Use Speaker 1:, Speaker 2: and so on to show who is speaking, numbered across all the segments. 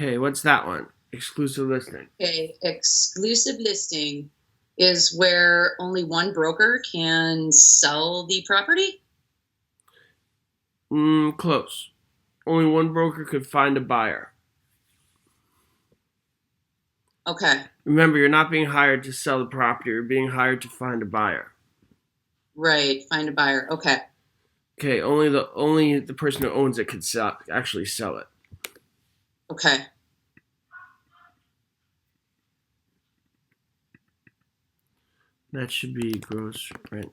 Speaker 1: Okay, what's that one? Exclusive listing.
Speaker 2: Okay, exclusive listing is where only one broker can sell the property?
Speaker 1: Close. Only one broker could find a buyer.
Speaker 2: Okay,
Speaker 1: Remember, you're not being hired to sell the property. You're being hired to find a buyer.
Speaker 2: right, find a buyer. Okay,
Speaker 1: Okay, only the person who owns it could actually sell it.
Speaker 2: okay.
Speaker 1: That should be gross rent.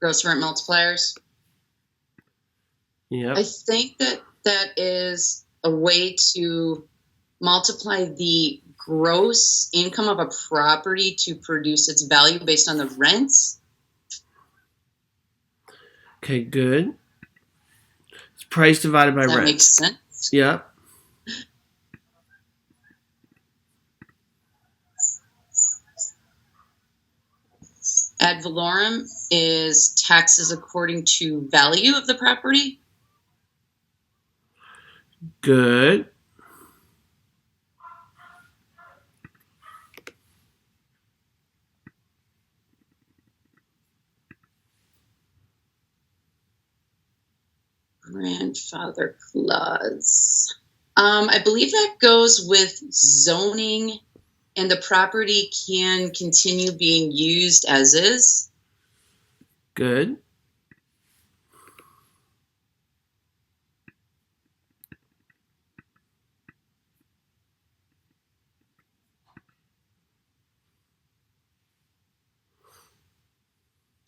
Speaker 2: Gross rent multipliers.
Speaker 1: Yep.
Speaker 2: I think that is a way to multiply the gross income of a property to produce its value based on the rents.
Speaker 1: Okay, good. It's price divided by
Speaker 2: Does that
Speaker 1: rent.
Speaker 2: make sense?
Speaker 1: Yep.
Speaker 2: Ad valorem is taxes according to value of the property.
Speaker 1: Good.
Speaker 2: Grandfather clause. I believe that goes with zoning, and the property can continue being used as is.
Speaker 1: Good.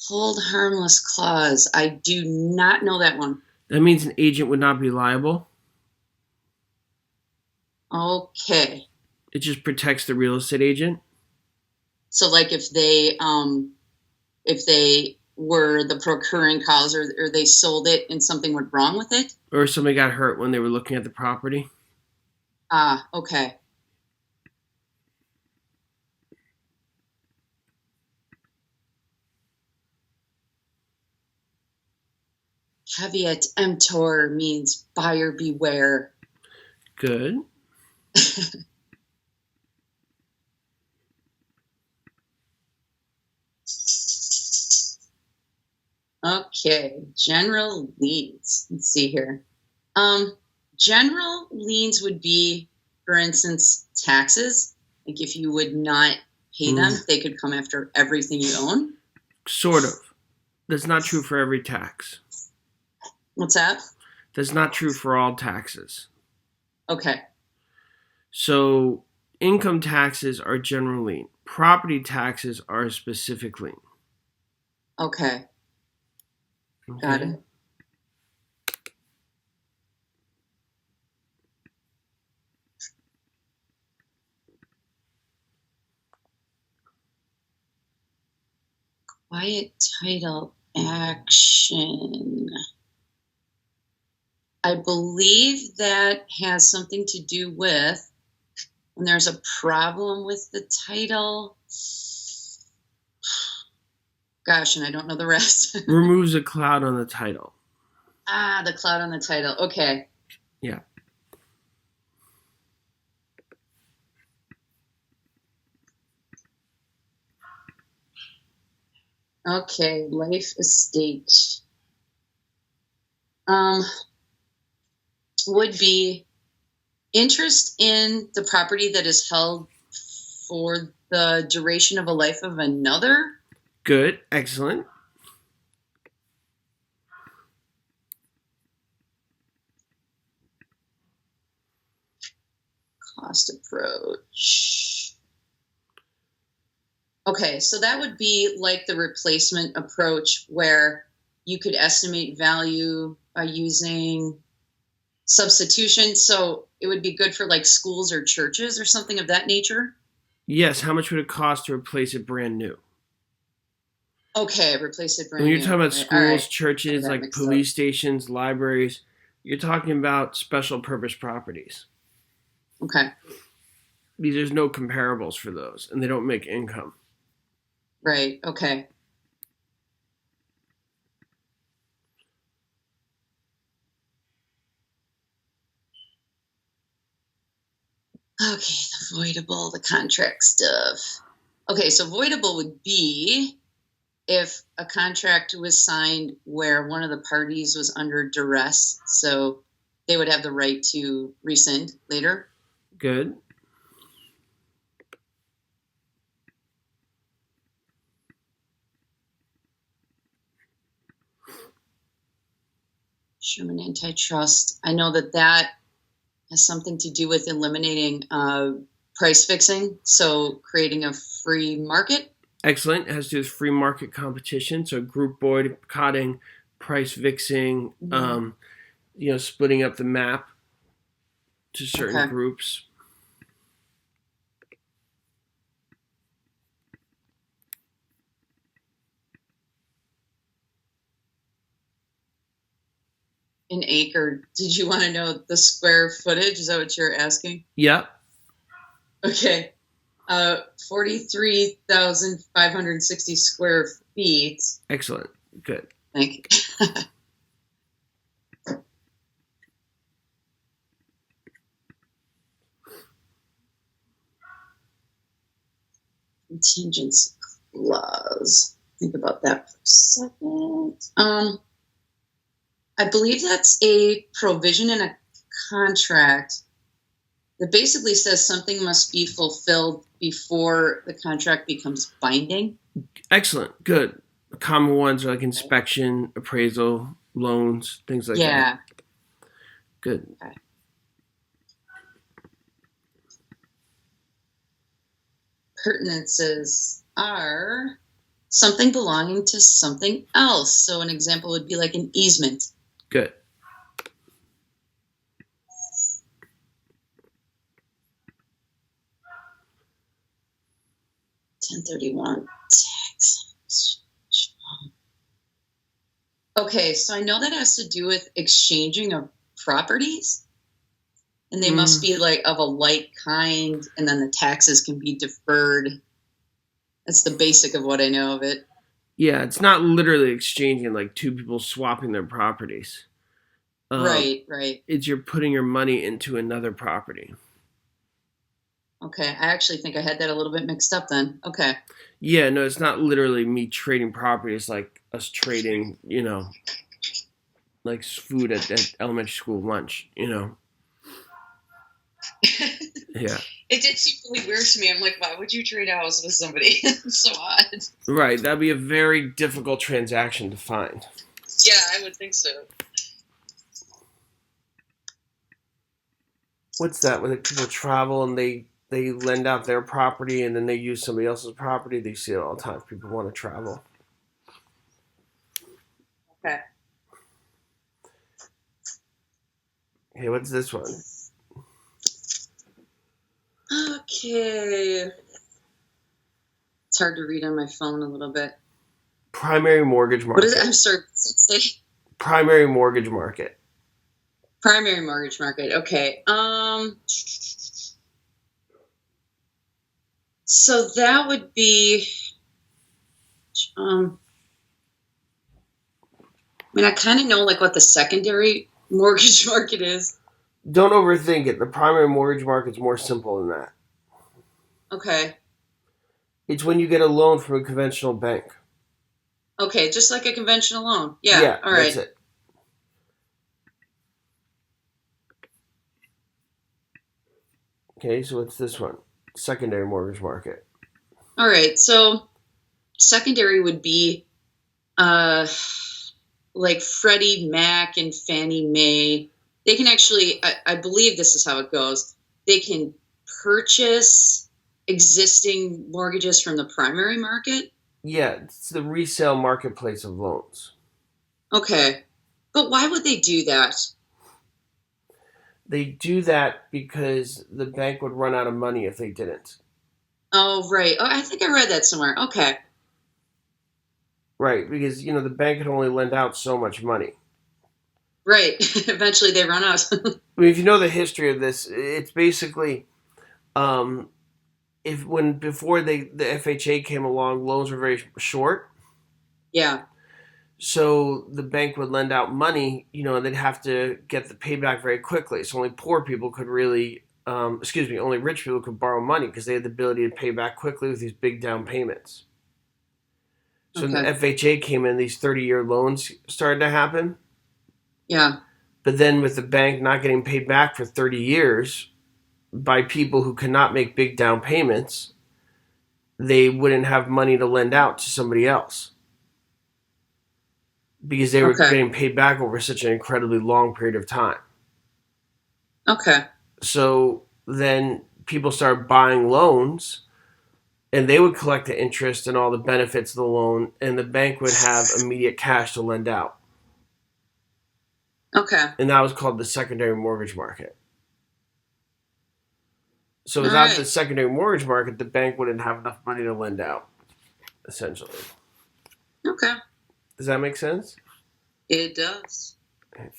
Speaker 2: Hold harmless clause. I do not know that one.
Speaker 1: That means an agent would not be liable.
Speaker 2: Okay.
Speaker 1: It just protects the real estate agent.
Speaker 2: So like if they were the procuring cause or they sold it and something went wrong with it?
Speaker 1: Or somebody got hurt when they were looking at the property.
Speaker 2: Ah, okay. Caveat emptor means buyer beware.
Speaker 1: Good.
Speaker 2: Okay, general liens. Let's see here. General liens would be, for instance, taxes. Like if you would not pay them, they could come after everything you own.
Speaker 1: Sort of. That's not true for every tax.
Speaker 2: What's that?
Speaker 1: That's not true for all taxes.
Speaker 2: Okay.
Speaker 1: So income taxes are general lien. Property taxes are a specific lien.
Speaker 2: Okay. Got it. Quiet title action. I believe that has something to do with when there's a problem with the title. Gosh, and I don't know the rest.
Speaker 1: Removes a cloud on the title.
Speaker 2: Ah, the cloud on the title. Okay.
Speaker 1: Yeah.
Speaker 2: Okay, life estate. Would be interest in the property that is held for the duration of a life of another.
Speaker 1: Good. Excellent.
Speaker 2: Cost approach. Okay, so that would be like the replacement approach where you could estimate value by using substitution. So it would be good for like schools or churches or something of that nature.
Speaker 1: Yes. How much would it cost to replace it brand new?
Speaker 2: Okay, replace it brand
Speaker 1: When
Speaker 2: new.
Speaker 1: you're talking about schools,
Speaker 2: right.
Speaker 1: churches, like police stations, libraries, you're talking about special purpose properties.
Speaker 2: Okay.
Speaker 1: There's no comparables for those, and they don't make income.
Speaker 2: Right. Okay. Okay, the voidable, the contract stuff. Okay, so voidable would be if a contract was signed where one of the parties was under duress, so they would have the right to rescind later.
Speaker 1: Good.
Speaker 2: Sherman antitrust. I know that has something to do with eliminating price fixing, so creating a free market.
Speaker 1: Excellent. It has to do with free market competition. So group boycotting, price fixing, splitting up the map to certain groups.
Speaker 2: An acre. Did you want to know the square footage? Is that what you're asking?
Speaker 1: Yep.
Speaker 2: Okay. 43,560 square feet.
Speaker 1: Excellent. Good.
Speaker 2: Thank you. Contingency clause. Think about that for a second. I believe that's a provision in a contract that basically says something must be fulfilled before the contract becomes binding.
Speaker 1: Excellent. Good. Common ones are like inspection, appraisal, loans, things like that.
Speaker 2: Yeah.
Speaker 1: Good.
Speaker 2: Okay. Pertinences are something belonging to something else. So an example would be like an easement.
Speaker 1: Good.
Speaker 2: (1031) tax. Okay, so I know that has to do with exchanging of properties, and they must be like of a like kind, and then the taxes can be deferred. That's the basic of what I know of it.
Speaker 1: Yeah, it's not literally exchanging like two people swapping their properties.
Speaker 2: Right.
Speaker 1: It's you're putting your money into another property.
Speaker 2: Okay, I actually think I had that a little bit mixed up then. Okay.
Speaker 1: Yeah, no, it's not literally me trading property. It's like us trading, like food at elementary school lunch, Yeah.
Speaker 2: It did seem really weird to me. I'm like, why would you trade a house with somebody? It's so odd.
Speaker 1: Right, that'd be a very difficult transaction to find.
Speaker 2: Yeah, I would think so.
Speaker 1: What's that? When people travel and they lend out their property and then they use somebody else's property. They see it all the time. People want to travel.
Speaker 2: Okay.
Speaker 1: Hey, what's this one?
Speaker 2: Okay. It's hard to read on my phone a little bit.
Speaker 1: Primary mortgage market.
Speaker 2: What is it? I'm sorry.
Speaker 1: Primary mortgage market.
Speaker 2: Primary mortgage market. Okay. So that would be. I mean, I kind of know like what the secondary mortgage market is.
Speaker 1: Don't overthink it. The primary mortgage market's more simple than that.
Speaker 2: Okay.
Speaker 1: It's when you get a loan from a conventional bank.
Speaker 2: Okay, just like a conventional loan. Yeah. All right.
Speaker 1: That's it. Okay, so what's this one? Secondary mortgage market.
Speaker 2: All right, so secondary would be like Freddie Mac and Fannie Mae. They can actually, I believe this is how it goes, they can purchase existing mortgages from the primary market.
Speaker 1: Yeah, it's the resale marketplace of loans.
Speaker 2: Okay, but why would they do that?
Speaker 1: They do that because the bank would run out of money if they didn't.
Speaker 2: Oh, right. Oh, I think I read that somewhere. Okay.
Speaker 1: Right, because, the bank can only lend out so much money.
Speaker 2: Right. Eventually they run out.
Speaker 1: I mean, if you know the history of this, it's basically, before the FHA came along, loans were very short.
Speaker 2: Yeah.
Speaker 1: So the bank would lend out money, and they'd have to get the payback very quickly. So only poor people could really only rich people could borrow money because they had the ability to pay back quickly with these big down payments. So when the FHA came in, these 30-year loans started to happen.
Speaker 2: Yeah.
Speaker 1: But then with the bank not getting paid back for 30 years by people who cannot make big down payments, they wouldn't have money to lend out to somebody else because they were getting paid back over such an incredibly long period of time.
Speaker 2: Okay.
Speaker 1: So then people started buying loans, and they would collect the interest and all the benefits of the loan, and the bank would have immediate cash to lend out.
Speaker 2: Okay.
Speaker 1: And that was called the secondary mortgage market. So without the secondary mortgage market, the bank wouldn't have enough money to lend out, essentially.
Speaker 2: Okay.
Speaker 1: Does that make sense?
Speaker 2: It does.
Speaker 1: Okay.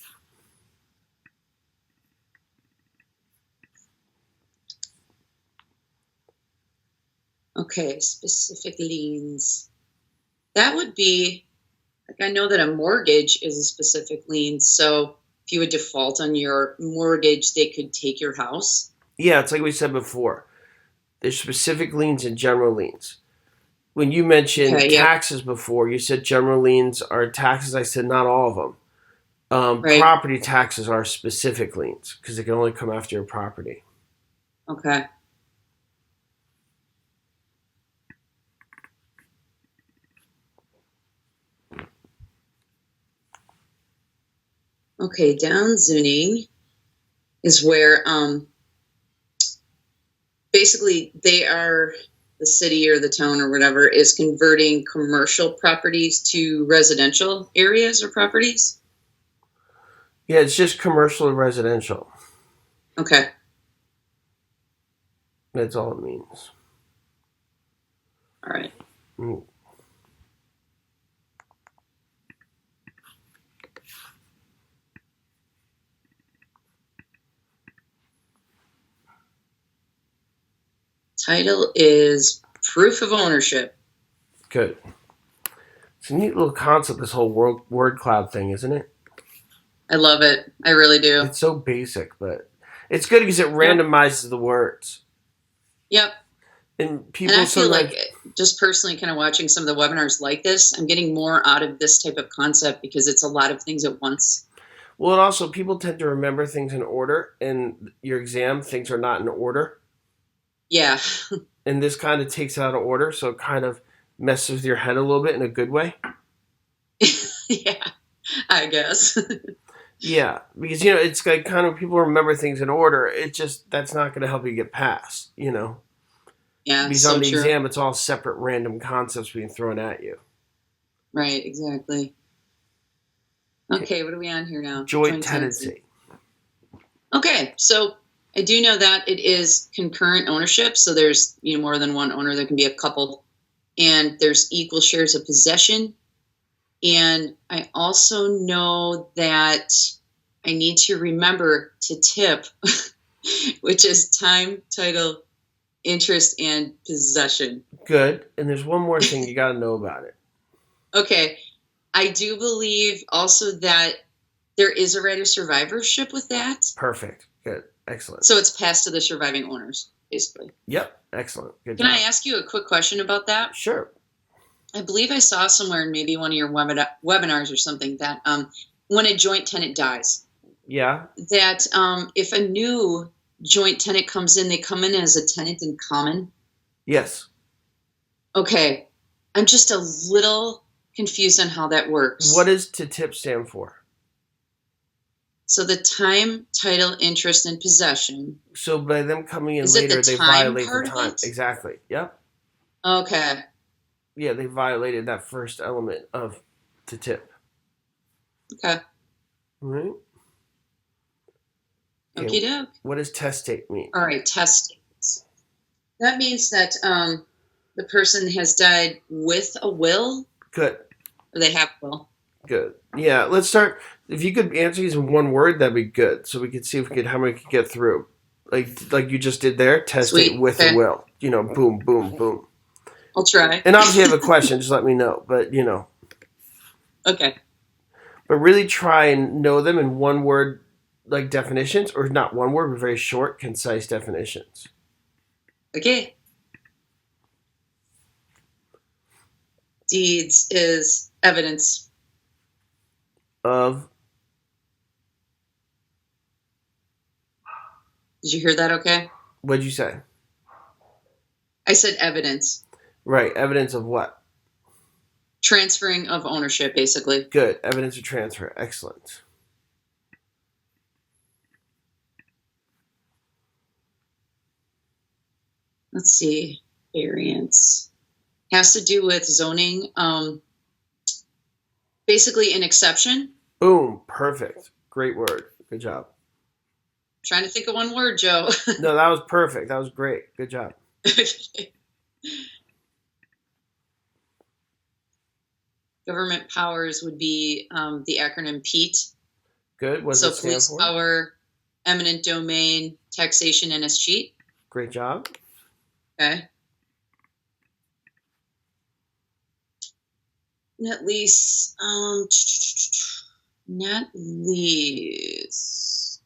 Speaker 2: Okay, specific liens. That would be, like, I know that a mortgage is a specific lien, so if you would default on your mortgage, they could take your house.
Speaker 1: Yeah, it's like we said before. There's specific liens and general liens. When you mentioned taxes before, you said general liens are taxes. I said not all of them. Property taxes are specific liens because they can only come after your property.
Speaker 2: Okay. Okay, downzoning is where basically they are, the city or the town or whatever is converting commercial properties to residential areas or properties.
Speaker 1: Yeah, it's just commercial and residential.
Speaker 2: Okay.
Speaker 1: That's all it means.
Speaker 2: All right. Title is proof of ownership.
Speaker 1: Good. It's a neat little concept, this whole word cloud thing, isn't it?
Speaker 2: I love it. I really do.
Speaker 1: It's so basic, but it's good because it randomizes the words.
Speaker 2: Yep.
Speaker 1: And people
Speaker 2: I feel like, just personally kind of watching some of the webinars like this, I'm getting more out of this type of concept because it's a lot of things at once.
Speaker 1: Well, and also people tend to remember things in order. In your exam, things are not in order.
Speaker 2: Yeah.
Speaker 1: And this kind of takes it out of order, so it kind of messes with your head a little bit in a good way.
Speaker 2: Yeah, I guess.
Speaker 1: Yeah, because, it's like kind of people remember things in order. It just, that's not going to help you get past,
Speaker 2: Yeah,
Speaker 1: because on the exam, it's all separate random concepts being thrown at you.
Speaker 2: Right, exactly. Okay, what are we on here now?
Speaker 1: Joint tenancy.
Speaker 2: Okay, so I do know that it is concurrent ownership, so there's more than one owner. There can be a couple, and there's equal shares of possession. And I also know that I need to remember to tip, which is time, title, interest, and possession.
Speaker 1: Good. And there's one more thing you got to know about it.
Speaker 2: Okay. I do believe also that there is a right of survivorship with that.
Speaker 1: Perfect. Good. Excellent.
Speaker 2: So it's passed to the surviving owners, basically.
Speaker 1: Yep. Excellent. Good
Speaker 2: Can
Speaker 1: job.
Speaker 2: I ask you a quick question about that?
Speaker 1: Sure.
Speaker 2: I believe I saw somewhere in maybe one of your webinars or something that when a joint tenant dies, that if a new joint tenant comes in, they come in as a tenant in common?
Speaker 1: Yes.
Speaker 2: Okay. I'm just a little confused on how that works.
Speaker 1: What does to tip stand for?
Speaker 2: So the time, title, interest, and possession.
Speaker 1: So by them coming in later, they violate the time. Exactly. Yep.
Speaker 2: Okay.
Speaker 1: Yeah, they violated that first element of to tip.
Speaker 2: Okay.
Speaker 1: All right.
Speaker 2: Okie doke.
Speaker 1: What does testate mean?
Speaker 2: All right, testate. That means that the person has died with a will.
Speaker 1: Good.
Speaker 2: Or they have a will. Good.
Speaker 1: Yeah, let's start. If you could answer these in one word, that'd be good. So we could see if we could how many we could get through. Like you just did there, testate with a will. Boom, boom, boom.
Speaker 2: I'll try.
Speaker 1: And obviously, if you have a question, just let me know. But
Speaker 2: Okay.
Speaker 1: But really try and know them in one word, like definitions, or not one word, but very short, concise definitions.
Speaker 2: Okay. Deeds is evidence
Speaker 1: of.
Speaker 2: Did you hear that okay?
Speaker 1: What'd you say?
Speaker 2: I said evidence.
Speaker 1: Right. Evidence of what?
Speaker 2: Transferring of ownership, basically.
Speaker 1: Good. Evidence of transfer. Excellent.
Speaker 2: Let's see. Variance. Has to do with zoning. Basically an exception.
Speaker 1: Boom. Perfect. Great word. Good job.
Speaker 2: Trying to think of one word, Joe.
Speaker 1: No, that was perfect. That was great. Good job.
Speaker 2: Government powers would be the acronym PEAT.
Speaker 1: Good. What does it stand
Speaker 2: police
Speaker 1: for?
Speaker 2: Power, eminent domain, taxation, and escheat.
Speaker 1: Great job.
Speaker 2: Okay. Net lease. Net lease.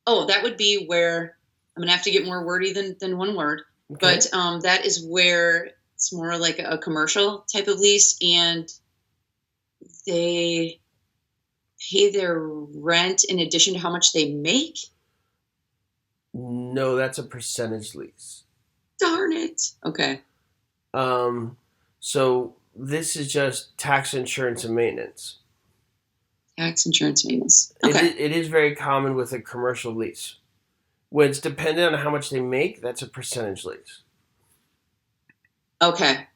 Speaker 2: Oh, that would be where I'm gonna have to get more wordy than one word. Okay. But that is where it's more like a commercial type of lease, and they pay their rent in addition to how much they make.
Speaker 1: No, that's a percentage lease.
Speaker 2: Darn it. Okay.
Speaker 1: So this is just tax, insurance, and maintenance.
Speaker 2: Tax, insurance, maintenance. Okay.
Speaker 1: It is very common with a commercial lease. When it's dependent on how much they make, that's a percentage lease.
Speaker 2: Okay.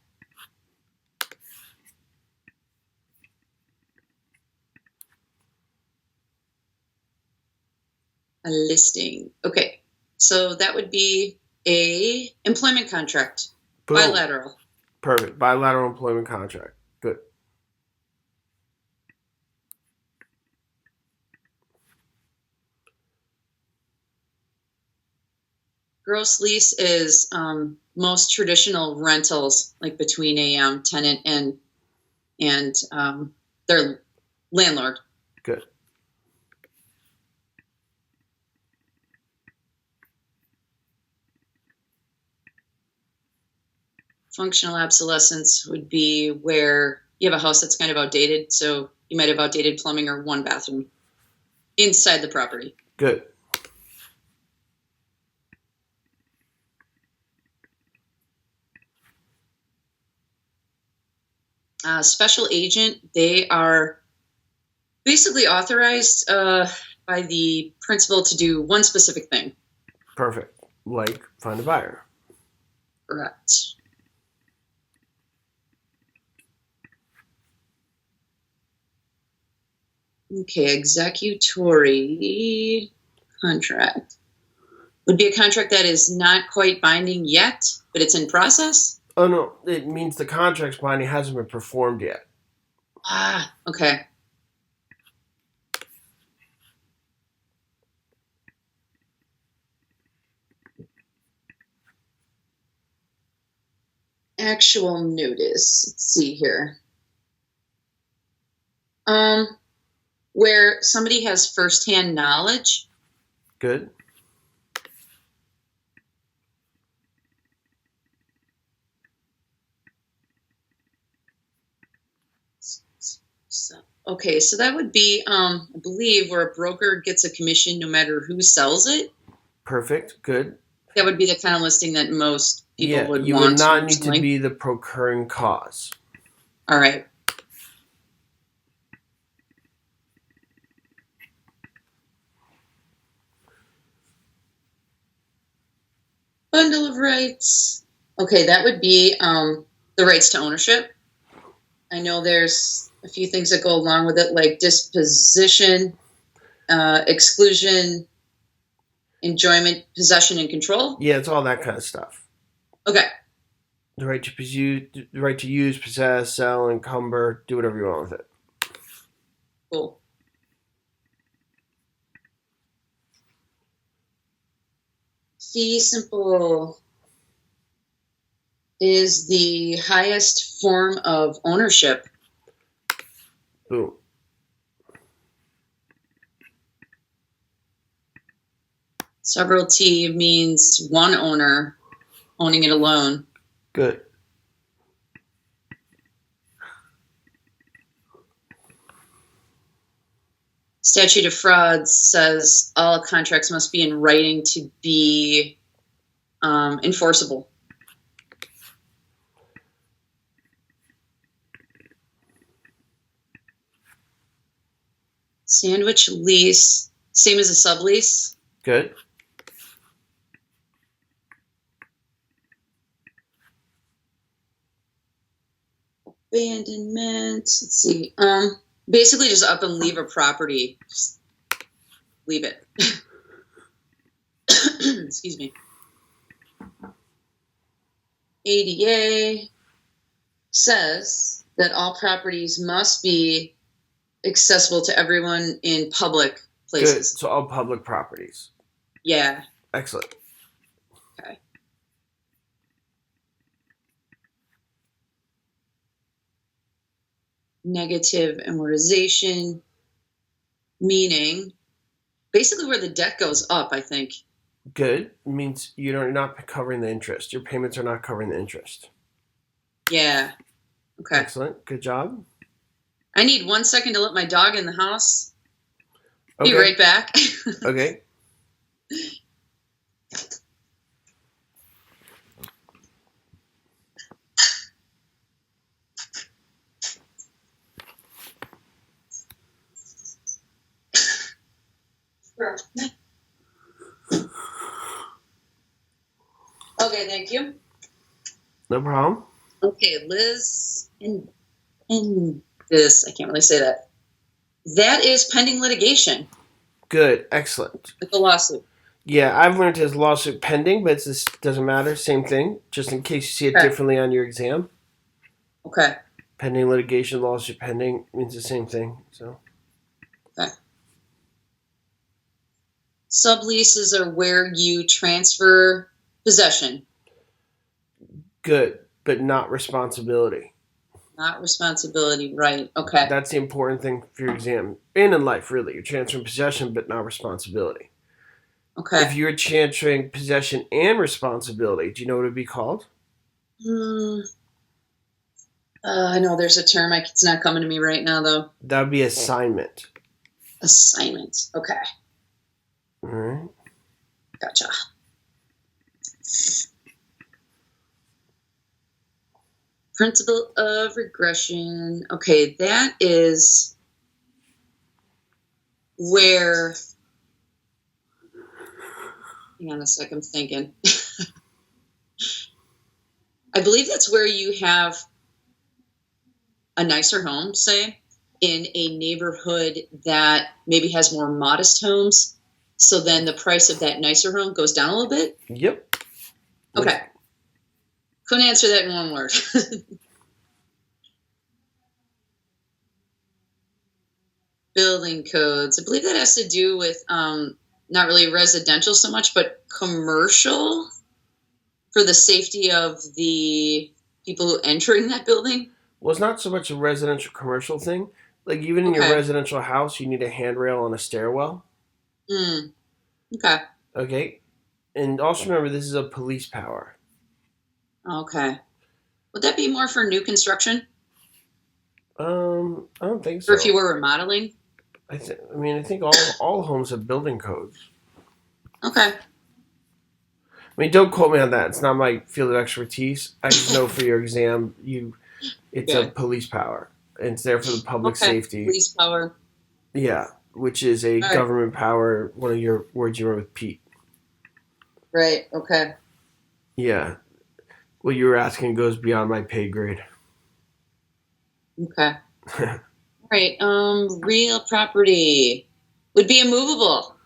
Speaker 2: A listing. Okay. So that would be a employment contract. Boom. Bilateral.
Speaker 1: Perfect. Bilateral employment contract. Good.
Speaker 2: Gross lease is most traditional rentals, like between a tenant and their landlord.
Speaker 1: Good.
Speaker 2: Functional obsolescence would be where you have a house that's kind of outdated, so you might have outdated plumbing or one bathroom inside the property.
Speaker 1: Good.
Speaker 2: Special agent, they are basically authorized by the principal to do one specific thing.
Speaker 1: Perfect. Like find a buyer.
Speaker 2: Correct. Okay, executory contract would be a contract that is not quite binding yet, but it's in process.
Speaker 1: Oh no, it means the contract's binding hasn't been performed yet.
Speaker 2: Ah, okay. Actual notice. Let's see here. Where somebody has firsthand knowledge.
Speaker 1: Good.
Speaker 2: Okay, so that would be, I believe, where a broker gets a commission no matter who sells it.
Speaker 1: Perfect. Good.
Speaker 2: That would be the kind of listing that most people would want.
Speaker 1: You would not need to be the procuring cause.
Speaker 2: All right. Bundle of rights. Okay, that would be the rights to ownership. I know there's a few things that go along with it, like disposition, exclusion, enjoyment, possession, and control.
Speaker 1: Yeah, it's all that kind of stuff.
Speaker 2: Okay.
Speaker 1: The right to use, possess, sell, encumber, do whatever you want with it.
Speaker 2: Cool. Fee simple is the highest form of ownership.
Speaker 1: Boom.
Speaker 2: Severalty means one owner owning it alone.
Speaker 1: Good.
Speaker 2: Statute of frauds says all contracts must be in writing to be enforceable. Sandwich lease, same as a sublease.
Speaker 1: Good.
Speaker 2: Abandonment. Let's see. Basically, just up and leave a property. Just leave it. Excuse me. ADA says that all properties must be accessible to everyone in public places.
Speaker 1: Good. So all public properties.
Speaker 2: Yeah.
Speaker 1: Excellent.
Speaker 2: Okay. Negative amortization, meaning basically where the debt goes up, I think.
Speaker 1: Good. It means you're not covering the interest. Your payments are not covering the interest.
Speaker 2: Yeah. Okay.
Speaker 1: Excellent. Good job.
Speaker 2: I need 1 second to let my dog in the house.
Speaker 1: Okay.
Speaker 2: Be right back.
Speaker 1: Okay.
Speaker 2: Okay, thank you.
Speaker 1: No problem.
Speaker 2: Okay, Liz and this, I can't really say that. That is pending litigation.
Speaker 1: Good. Excellent.
Speaker 2: With the lawsuit.
Speaker 1: Yeah, I've learned his lawsuit pending, but it doesn't matter. Same thing. Just in case you see it differently on your exam.
Speaker 2: Okay.
Speaker 1: Pending litigation, lawsuit pending means the same thing. So.
Speaker 2: Okay. Subleases are where you transfer possession.
Speaker 1: Good, but not responsibility.
Speaker 2: Not responsibility, right. Okay.
Speaker 1: That's the important thing for your exam. And in life, really. You're transferring possession, but not responsibility.
Speaker 2: Okay.
Speaker 1: If you're transferring possession and responsibility, do you know what it would be called?
Speaker 2: I know there's a term. It's not coming to me right now, though.
Speaker 1: That would be assignment.
Speaker 2: Assignment. Okay.
Speaker 1: All right.
Speaker 2: Gotcha. Principle of regression. Okay, that is where... Hang on a sec, I'm thinking. I believe that's where you have a nicer home, say, in a neighborhood that maybe has more modest homes. So then the price of that nicer home goes down a little bit?
Speaker 1: Yep.
Speaker 2: Okay. Couldn't answer that in one word. Building codes. I believe that has to do with not really residential so much, but commercial for the safety of the people entering that building.
Speaker 1: Well, it's not so much a residential commercial thing. Like even in your residential house, you need a handrail on a stairwell.
Speaker 2: Okay.
Speaker 1: Okay. And also remember, this is a police power.
Speaker 2: Okay. Would that be more for new construction?
Speaker 1: I don't think so.
Speaker 2: Or if you were remodeling?
Speaker 1: I think all homes have building codes.
Speaker 2: Okay.
Speaker 1: I mean, don't quote me on that. It's not my field of expertise. I just know for your exam, it's a police power. And it's there for the public safety.
Speaker 2: Police power.
Speaker 1: Yeah, which is a government power. One of your words you wrote with Pete.
Speaker 2: Right. Okay.
Speaker 1: Yeah. What you were asking goes beyond my pay grade.
Speaker 2: Okay. Right. Real property would be immovable.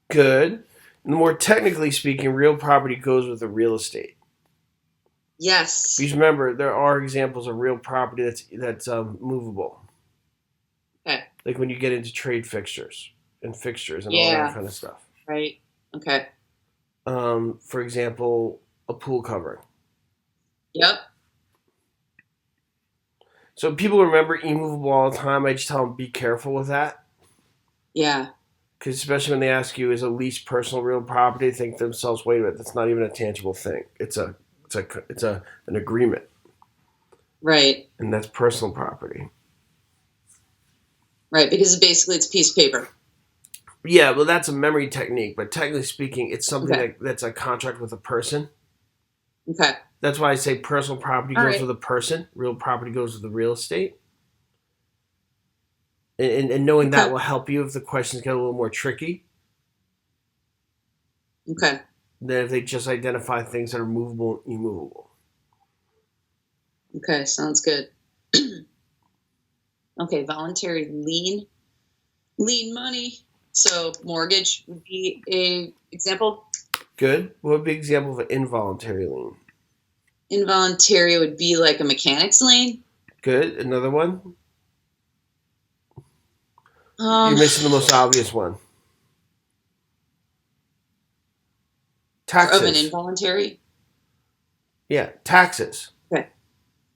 Speaker 1: Good. And more technically speaking, real property goes with the real estate.
Speaker 2: Yes.
Speaker 1: Because remember, there are examples of real property that's movable.
Speaker 2: Okay.
Speaker 1: Like when you get into trade fixtures and all that kind of stuff.
Speaker 2: Right. Okay.
Speaker 1: For example, a pool cover.
Speaker 2: Yep.
Speaker 1: So people remember immovable all the time. I just tell them be careful with that.
Speaker 2: Yeah.
Speaker 1: Because especially when they ask you, is a lease personal real property, they think to themselves, wait a minute, that's not even a tangible thing. It's an agreement.
Speaker 2: Right.
Speaker 1: And that's personal property.
Speaker 2: Right, because basically it's a piece of paper.
Speaker 1: Yeah, well, that's a memory technique, but technically speaking, it's something that's a contract with a person.
Speaker 2: Okay.
Speaker 1: That's why I say personal property goes with a person. Real property goes with the real estate. And knowing that will help you if the questions get a little more tricky.
Speaker 2: Okay.
Speaker 1: Than if they just identify things that are movable and immovable.
Speaker 2: Okay, sounds good. Okay, voluntary lien. Lien money. So mortgage would be an example.
Speaker 1: Good. What would be an example of an involuntary lien?
Speaker 2: Involuntary would be like a mechanic's lien.
Speaker 1: Good. Another one? You're missing the most obvious one. Taxes.
Speaker 2: Of an involuntary?
Speaker 1: Yeah, taxes.
Speaker 2: Okay.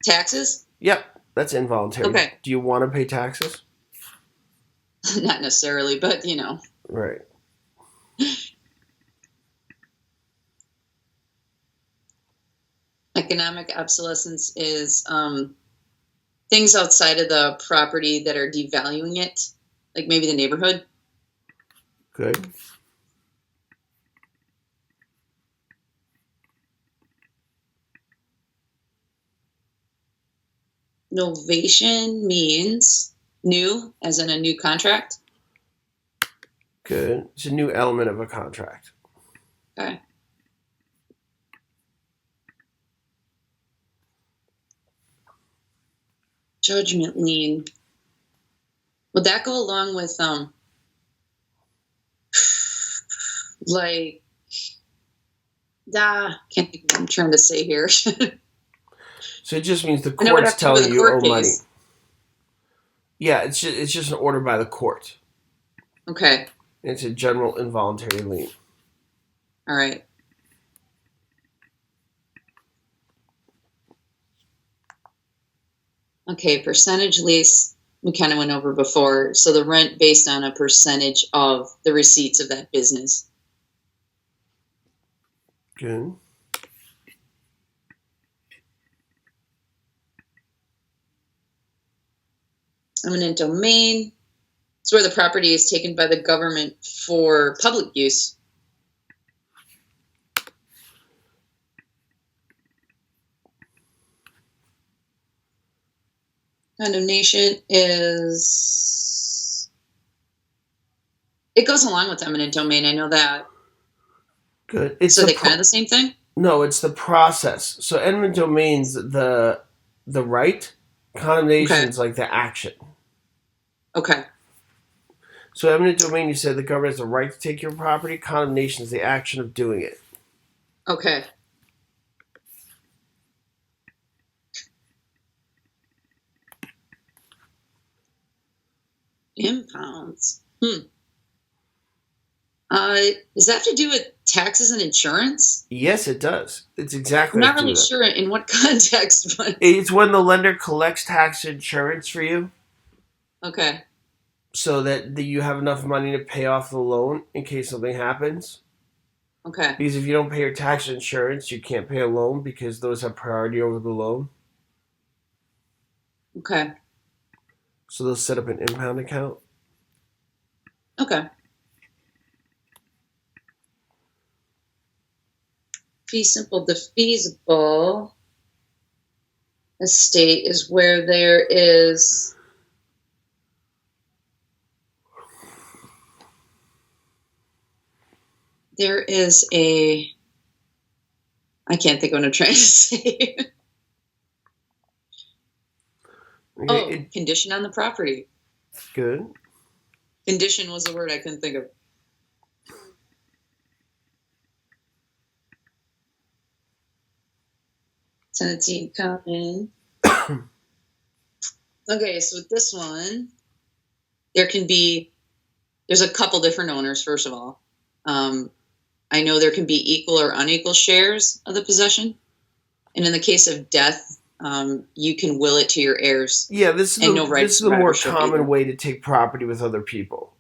Speaker 2: Taxes?
Speaker 1: Yep, that's involuntary.
Speaker 2: Okay.
Speaker 1: Do you want to pay taxes?
Speaker 2: Not necessarily, but you know.
Speaker 1: Right.
Speaker 2: Economic obsolescence is things outside of the property that are devaluing it, like maybe the neighborhood.
Speaker 1: Good.
Speaker 2: Novation means new, as in a new contract.
Speaker 1: Good. It's a new element of a contract.
Speaker 2: Okay. Judgment lien. Would that go along with like can't think of what I'm trying to say here.
Speaker 1: So it just means the court's telling you owe money. Yeah, it's just an order by the court.
Speaker 2: Okay.
Speaker 1: It's a general involuntary lien.
Speaker 2: All right. Okay, percentage lease we kind of went over before. So the rent based on a percentage of the receipts of that business.
Speaker 1: Good.
Speaker 2: Eminent domain. It's where the property is taken by the government for public use. Condemnation is... It goes along with eminent domain. I know that.
Speaker 1: Good.
Speaker 2: So they're kind of the same thing?
Speaker 1: No, it's the process. So eminent domain's the right. Condemnation's like the action.
Speaker 2: Okay.
Speaker 1: So eminent domain, you said the government has the right to take your property. Condemnation is the action of doing it.
Speaker 2: Okay. Impounds. Does that have to do with taxes and insurance?
Speaker 1: Yes, it does. It's exactly.
Speaker 2: I'm not really sure in what context, but
Speaker 1: it's when the lender collects tax insurance for you.
Speaker 2: Okay.
Speaker 1: So that you have enough money to pay off the loan in case something happens.
Speaker 2: Okay.
Speaker 1: Because if you don't pay your tax insurance, you can't pay a loan because those have priority over the loan.
Speaker 2: Okay.
Speaker 1: So they'll set up an impound account.
Speaker 2: Okay. Fee simple defeasible estate is where there is a I can't think of what I'm trying to say. Condition on the property.
Speaker 1: Good.
Speaker 2: Condition was the word I couldn't think of. Tenancy and common. Okay, so with this one, there's a couple different owners, first of all. I know there can be equal or unequal shares of the possession. And in the case of death, you can will it to your heirs.
Speaker 1: Yeah, this is the more common way to take property with other people.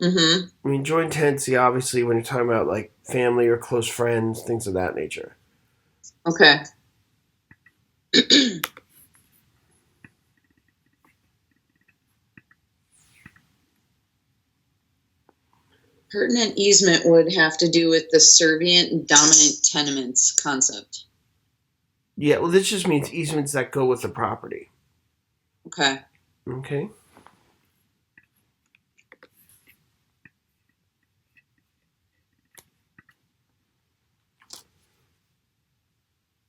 Speaker 2: Mm-hmm.
Speaker 1: I mean, joint tenancy, obviously, when you're talking about like family or close friends, things of that nature.
Speaker 2: Okay. Pertinent easement would have to do with the servient and dominant tenements concept.
Speaker 1: Yeah, well, this just means easements that go with the property.
Speaker 2: Okay.
Speaker 1: Okay.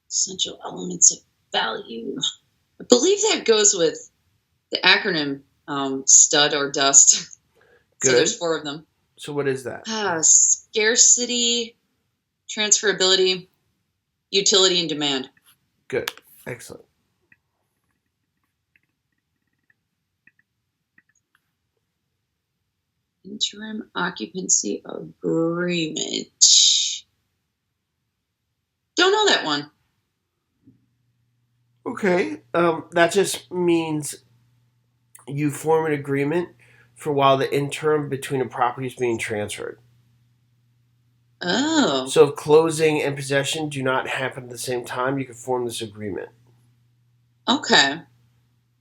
Speaker 2: Essential elements of value. I believe that goes with the acronym STUD or DUST.
Speaker 1: Good.
Speaker 2: So there's 4 of them.
Speaker 1: So what is that?
Speaker 2: Scarcity, transferability, utility, and demand.
Speaker 1: Good. Excellent.
Speaker 2: Interim occupancy agreement. Don't know that one.
Speaker 1: Okay. That just means you form an agreement for while the interim between a property is being transferred.
Speaker 2: Oh.
Speaker 1: So if closing and possession do not happen at the same time, you can form this agreement.
Speaker 2: Okay.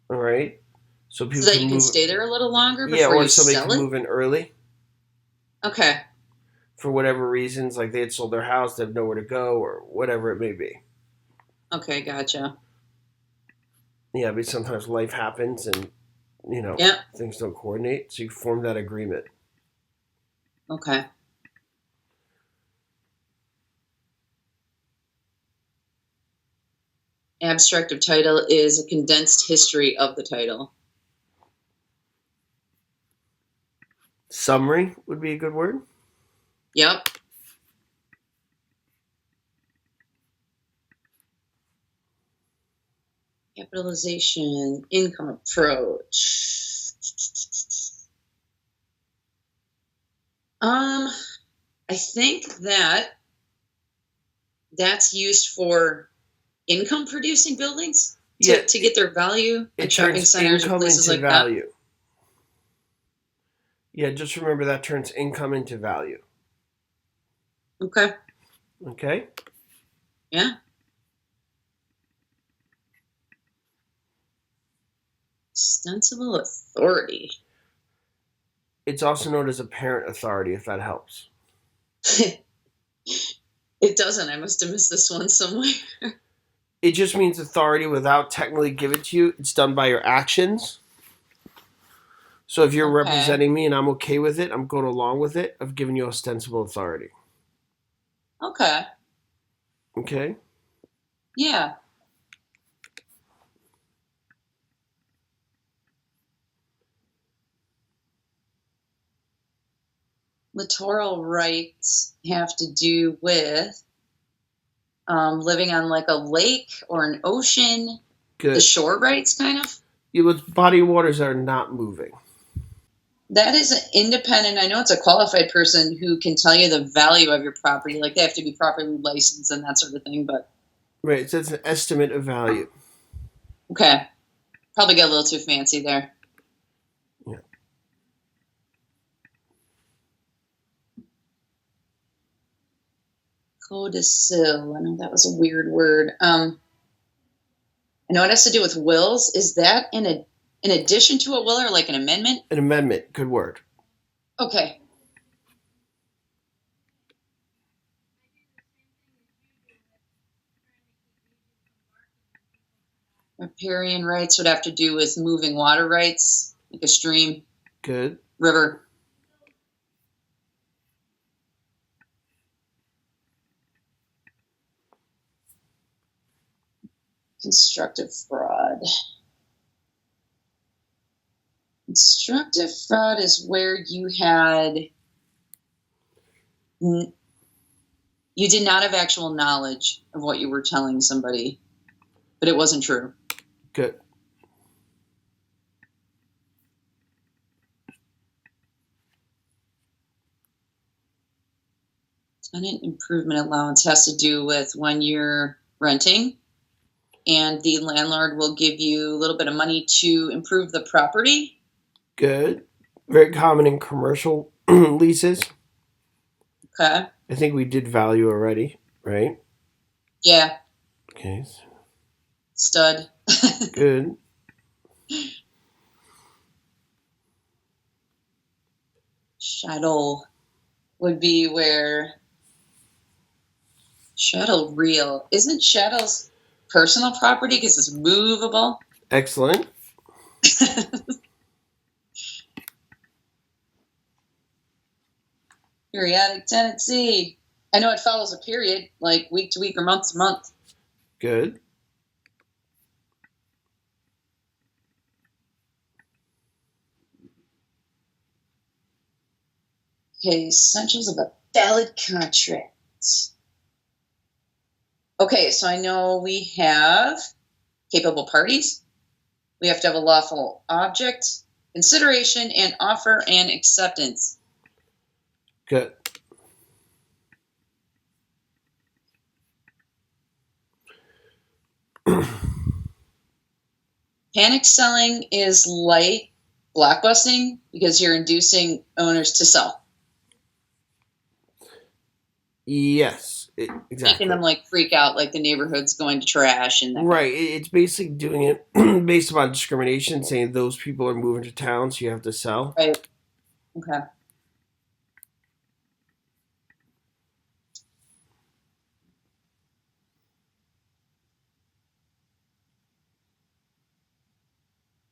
Speaker 1: All right. So people
Speaker 2: so that you can stay there a little longer before
Speaker 1: or
Speaker 2: you
Speaker 1: somebody
Speaker 2: sell
Speaker 1: can
Speaker 2: it?
Speaker 1: move in early.
Speaker 2: Okay.
Speaker 1: For whatever reasons, like they had sold their house, they have nowhere to go, or whatever it may be.
Speaker 2: Okay, gotcha.
Speaker 1: Yeah, but sometimes life happens and, things don't coordinate. So you form that agreement.
Speaker 2: Okay. Abstract of title is a condensed history of the title.
Speaker 1: Summary would be a good word.
Speaker 2: Yep. Capitalization, income approach. I think that's used for income producing buildings to get their value, like shopping centers or places like
Speaker 1: value.
Speaker 2: that.
Speaker 1: Yeah, just remember that turns income into value.
Speaker 2: Okay.
Speaker 1: Okay?
Speaker 2: Yeah. Ostensible authority.
Speaker 1: It's also known as apparent authority, if that helps.
Speaker 2: It doesn't. I must have missed this one somewhere.
Speaker 1: It just means authority without technically given to you. It's done by your actions. So if you're representing me and I'm okay with it, I'm going along with it, I've given you ostensible authority.
Speaker 2: Okay.
Speaker 1: Okay?
Speaker 2: Yeah. Littoral rights have to do with living on like a lake or an ocean.
Speaker 1: Good.
Speaker 2: The shore rights, kind of.
Speaker 1: Yeah, with body waters that are not moving.
Speaker 2: That is an independent. I know it's a qualified person who can tell you the value of your property. Like they have to be properly licensed and that sort of thing. But
Speaker 1: right, so it's an estimate of value.
Speaker 2: Okay, probably got a little too fancy there.
Speaker 1: Yeah.
Speaker 2: Codicil. I know that was a weird word. I know it has to do with wills. Is that in addition to a will or like an amendment?
Speaker 1: An amendment. Good word.
Speaker 2: Okay. Riparian rights would have to do with moving water rights, like a stream.
Speaker 1: Good.
Speaker 2: River. Constructive fraud. Constructive fraud is where you did not have actual knowledge of what you were telling somebody, but it wasn't true.
Speaker 1: Good.
Speaker 2: Tenant improvement allowance has to do with when you're renting and the landlord will give you a little bit of money to improve the property.
Speaker 1: Good. Very common in commercial Leases.
Speaker 2: Okay.
Speaker 1: I think we did value already, right?
Speaker 2: Yeah.
Speaker 1: Okay.
Speaker 2: Stud.
Speaker 1: Good.
Speaker 2: Chattel would be where chattel real. Isn't chattel's personal property because it's movable?
Speaker 1: Excellent.
Speaker 2: Periodic tenancy. I know it follows a period, like week to week or month to month.
Speaker 1: Good.
Speaker 2: Okay, essentials of a valid contract. Okay, so I know we have capable parties. We have to have a lawful object, consideration, and offer and acceptance.
Speaker 1: Good.
Speaker 2: Panic selling is like blockbusting because you're inducing owners to sell.
Speaker 1: Yes, exactly.
Speaker 2: Making them like freak out, like the neighborhood's going to trash. And
Speaker 1: right, it's basically doing it based upon discrimination, saying those people are moving to town, so you have to sell.
Speaker 2: Right. Okay.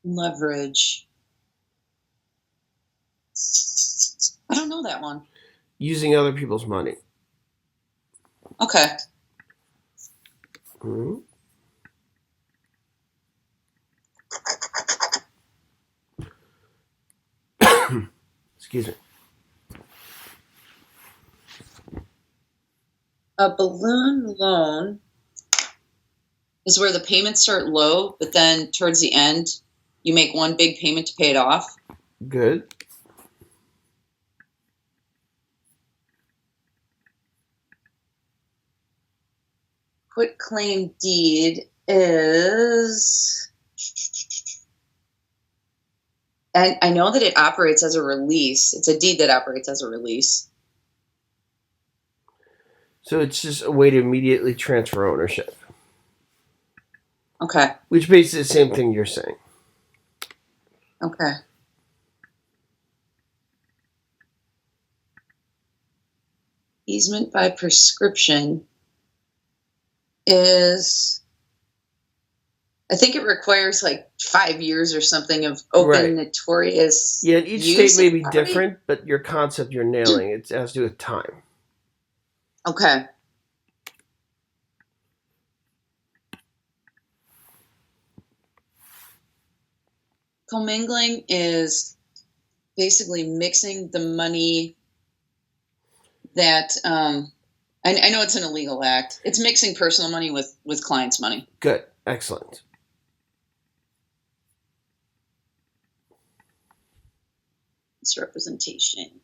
Speaker 2: Leverage. I don't know that one.
Speaker 1: Using other people's money.
Speaker 2: Okay.
Speaker 1: Mm-hmm. Excuse me.
Speaker 2: A balloon loan is where the payments start low, but then towards the end, you make one big payment to pay it off.
Speaker 1: Good.
Speaker 2: Quitclaim deed is... And I know that it operates as a release. It's a deed that operates as a release.
Speaker 1: So it's just a way to immediately transfer ownership.
Speaker 2: Okay.
Speaker 1: Which basically the same thing you're saying.
Speaker 2: Okay. Easement by prescription is... I think it requires like 5 years or something of open notorious.
Speaker 1: Yeah, each state may be different, but your concept you're nailing. It has to do with time.
Speaker 2: Okay. Commingling is basically mixing the money that I know it's an illegal act. It's mixing personal money with clients' money.
Speaker 1: Good. Excellent.
Speaker 2: Misrepresentation.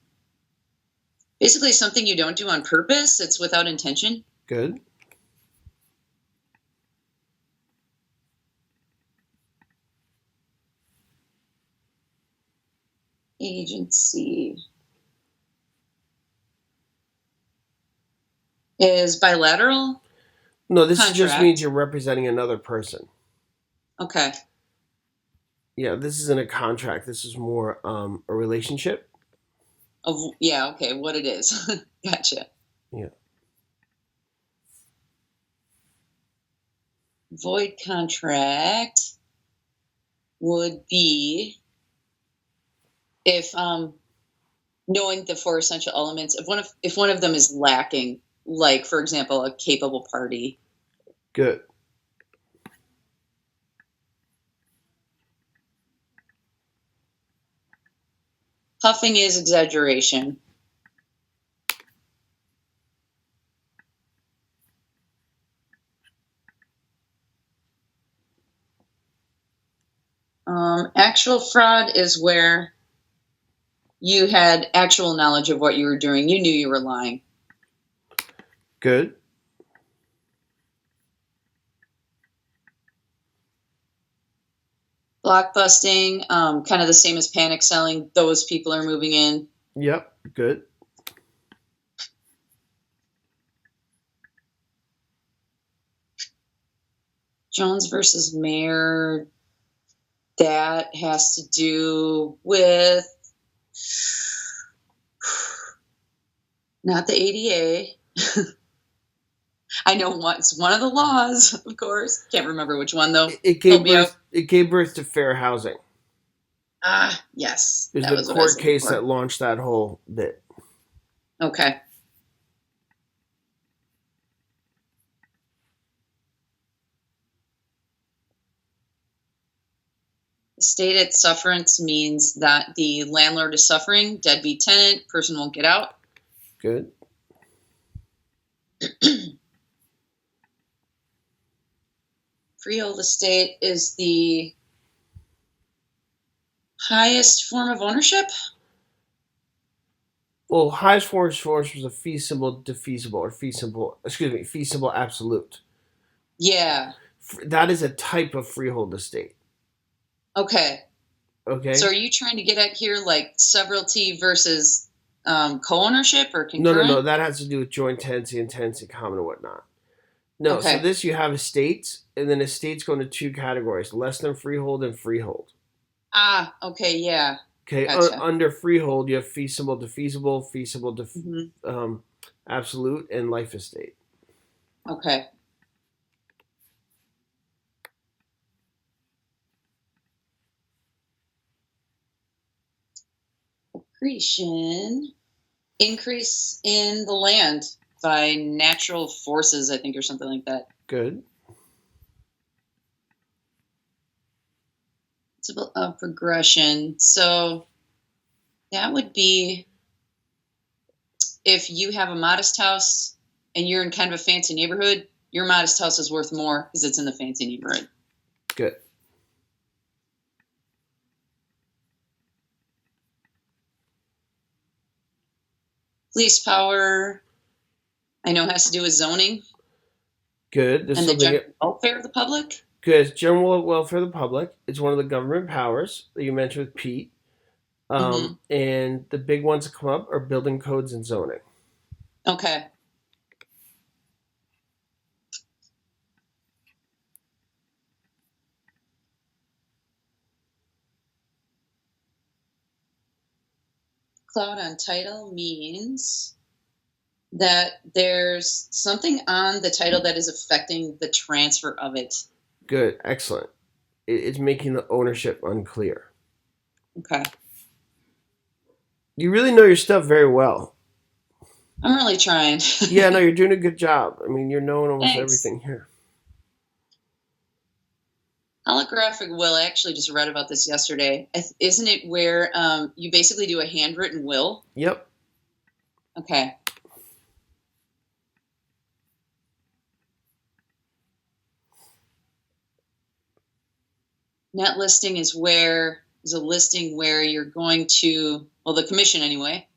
Speaker 2: Basically something you don't do on purpose. It's without intention.
Speaker 1: Good.
Speaker 2: Agency is bilateral.
Speaker 1: No, this just means you're representing another person.
Speaker 2: Okay.
Speaker 1: Yeah, this isn't a contract. This is more a relationship.
Speaker 2: Yeah, okay, what it is. Gotcha.
Speaker 1: Yeah.
Speaker 2: Void contract would be if knowing the 4 essential elements, if one of them is lacking, like for example, a capable party.
Speaker 1: Good.
Speaker 2: Huffing is exaggeration. Actual fraud is where you had actual knowledge of what you were doing. You knew you were lying.
Speaker 1: Good.
Speaker 2: Blockbusting, kind of the same as panic selling. Those people are moving in.
Speaker 1: Yep, good.
Speaker 2: Jones versus Mayer, that has to do with not the ADA. I know it's one of the laws, of course. Can't remember which one though.
Speaker 1: It gave birth to fair housing.
Speaker 2: Ah, yes.
Speaker 1: There's the court case that launched that whole bit.
Speaker 2: Okay. Stated sufferance means that the landlord is suffering, deadbeat tenant, person won't get out.
Speaker 1: Good.
Speaker 2: Freehold estate is the highest form of ownership?
Speaker 1: Well, highest form of ownership is a fee simple defeasible or fee simple absolute.
Speaker 2: Yeah.
Speaker 1: That is a type of freehold estate.
Speaker 2: Okay.
Speaker 1: Okay.
Speaker 2: So are you trying to get at here like severalty versus co-ownership or concurrent?
Speaker 1: No. That has to do with joint tenancy and tenancy common and whatnot. No, okay. So this you have estates, and then estates go into two categories: less than freehold and freehold.
Speaker 2: Ah, okay, yeah.
Speaker 1: Okay, gotcha. Under freehold, you have fee simple defeasible, fee simple absolute, and life estate.
Speaker 2: Okay. Accretion, increase in the land by natural forces, I think, or something like that.
Speaker 1: Good.
Speaker 2: It's a progression. So that would be if you have a modest house and you're in kind of a fancy neighborhood, your modest house is worth more because it's in the fancy neighborhood.
Speaker 1: Good.
Speaker 2: Police power, I know, has to do with zoning.
Speaker 1: Good.
Speaker 2: And the general welfare of the public?
Speaker 1: Good. It's general welfare of the public. It's one of the government powers that you mentioned with Pete. And the big ones that come up are building codes and zoning.
Speaker 2: Okay. Cloud on title means that there's something on the title that is affecting the transfer of it.
Speaker 1: Good. Excellent. It's making the ownership unclear.
Speaker 2: Okay.
Speaker 1: You really know your stuff very well.
Speaker 2: I'm really trying.
Speaker 1: Yeah, no, you're doing a good job. I mean, you're knowing almost everything here.
Speaker 2: Holographic will, I actually just read about this yesterday. Isn't it where you basically do a handwritten will?
Speaker 1: Yep.
Speaker 2: Okay. Net listing is a listing where you're going to, well, the commission anyway,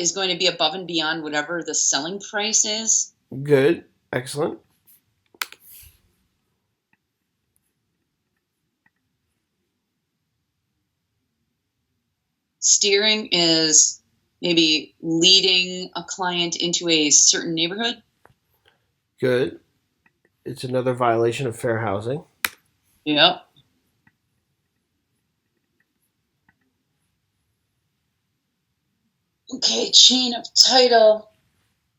Speaker 2: is going to be above and beyond whatever the selling price is.
Speaker 1: Good. Excellent.
Speaker 2: Steering is maybe leading a client into a certain neighborhood.
Speaker 1: Good. It's another violation of fair housing.
Speaker 2: Yep. Okay, chain of title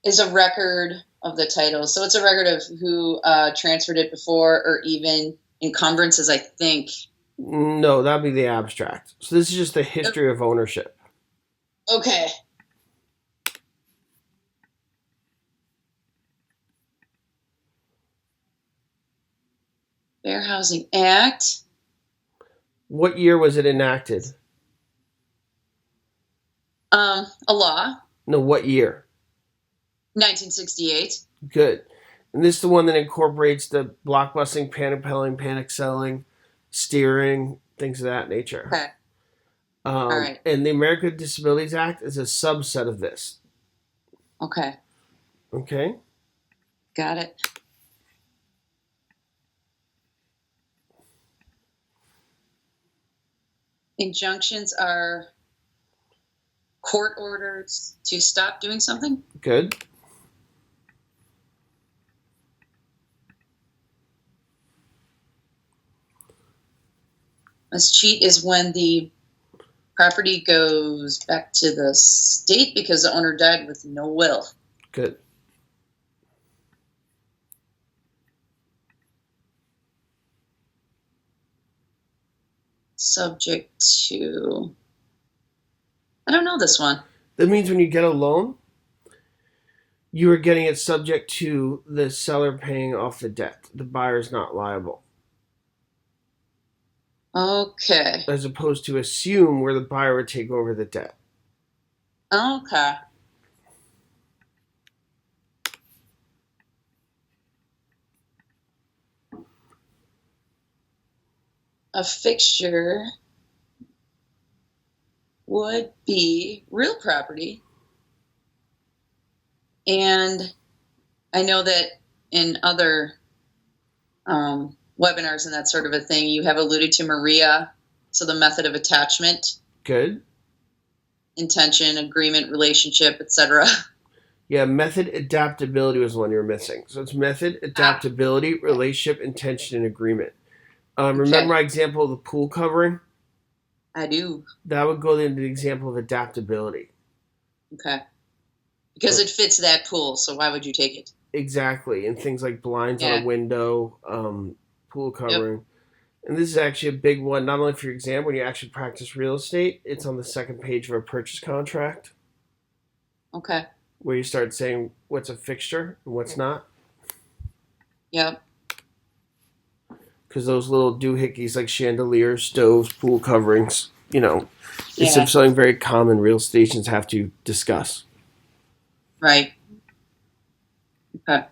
Speaker 2: is a record of the title. So it's a record of who transferred it before, or even encumbrances, I think.
Speaker 1: No, that'd be the abstract. So this is just the history of ownership.
Speaker 2: Okay. Fair Housing Act.
Speaker 1: What year was it enacted?
Speaker 2: A law.
Speaker 1: No, what year?
Speaker 2: 1968.
Speaker 1: Good. And this is the one that incorporates the blockbusting, panic selling, steering, things of that nature.
Speaker 2: Okay. All right.
Speaker 1: And the American with Disabilities Act is a subset of this.
Speaker 2: Okay.
Speaker 1: Okay.
Speaker 2: Got it. Injunctions are court orders to stop doing something.
Speaker 1: Good.
Speaker 2: Must cheat is when the property goes back to the state because the owner died with no will.
Speaker 1: Good.
Speaker 2: Subject to... I don't know this one.
Speaker 1: That means when you get a loan, you are getting it subject to the seller paying off the debt. The buyer is not liable.
Speaker 2: Okay.
Speaker 1: As opposed to assume where the buyer would take over the debt.
Speaker 2: Okay. A fixture would be real property. And I know that in other webinars and that sort of a thing, you have alluded to Maria. So the method of attachment.
Speaker 1: Good.
Speaker 2: Intention, agreement, relationship, etc.
Speaker 1: Yeah, method adaptability was the one you were missing. So it's method, adaptability, relationship, intention, and agreement. Remember my example of the pool covering?
Speaker 2: I do.
Speaker 1: That would go into the example of adaptability.
Speaker 2: Okay. Because it fits that pool, so why would you take it?
Speaker 1: Exactly. And things like blinds on a window, pool covering. Yep. And this is actually a big one, not only for your exam, when you actually practice real estate, it's on the second page of a purchase contract.
Speaker 2: Okay.
Speaker 1: Where you start saying what's a fixture and what's not.
Speaker 2: Yep.
Speaker 1: Because those little doohickeys like chandeliers, stoves, pool coverings, it's something very common real estate agents have to discuss.
Speaker 2: Right. Okay.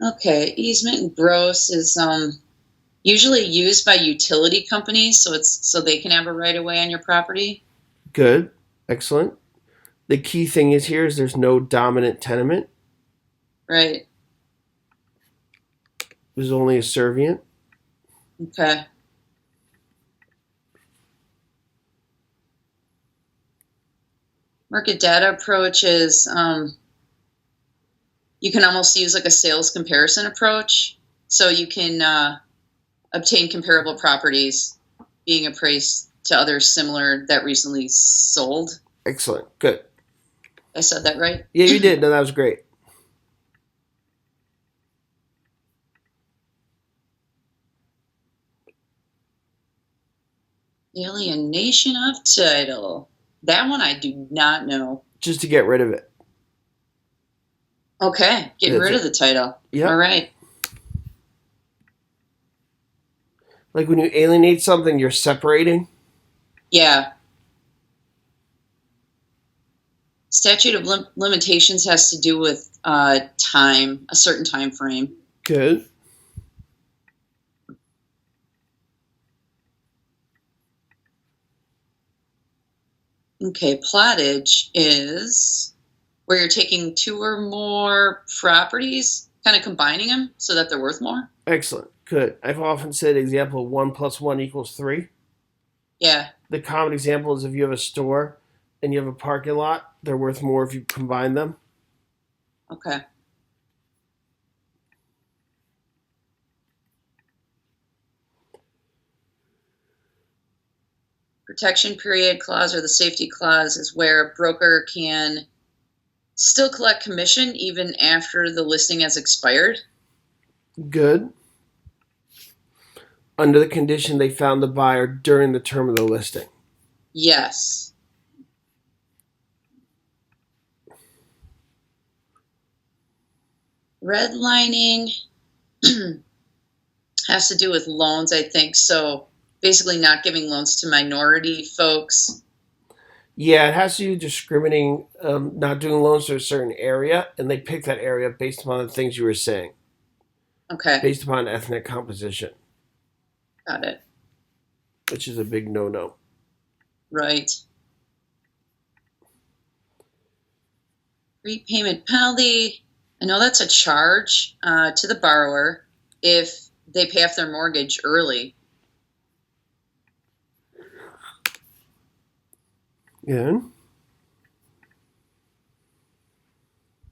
Speaker 2: Okay, easement and gross is usually used by utility companies, so they can have a right of way on your property.
Speaker 1: Good. Excellent. The key thing is there's no dominant tenement.
Speaker 2: Right.
Speaker 1: There's only a servient.
Speaker 2: Okay. Market data approach is you can almost use like a sales comparison approach. So you can obtain comparable properties being appraised to others similar that recently sold.
Speaker 1: Excellent. Good.
Speaker 2: I said that right?
Speaker 1: Yeah, you did. No, that was great.
Speaker 2: Alienation of title. That one I do not know.
Speaker 1: Just to get rid of it.
Speaker 2: Okay, getting rid of the title.
Speaker 1: Yeah.
Speaker 2: All right.
Speaker 1: Like when you alienate something, you're separating?
Speaker 2: Yeah. Statute of limitations has to do with time, a certain time frame.
Speaker 1: Good.
Speaker 2: Okay, plottage is where you're taking two or more properties, kind of combining them so that they're worth more.
Speaker 1: Excellent. Good. I've often said example 1 + 1 = 3.
Speaker 2: Yeah.
Speaker 1: The common example is if you have a store and you have a parking lot, they're worth more if you combine them.
Speaker 2: Okay. Protection period clause or the safety clause is where a broker can still collect commission even after the listing has expired.
Speaker 1: Good. Under the condition they found the buyer during the term of the listing.
Speaker 2: Yes. Redlining has to do with loans, I think. So basically not giving loans to minority folks.
Speaker 1: Yeah, it has to do with discriminating, not doing loans to a certain area, and they pick that area based upon the things you were saying.
Speaker 2: Okay.
Speaker 1: Based upon ethnic composition.
Speaker 2: Got it.
Speaker 1: Which is a big no-no.
Speaker 2: Right. Repayment penalty. I know that's a charge to the borrower if they pay off their mortgage early.
Speaker 1: Good.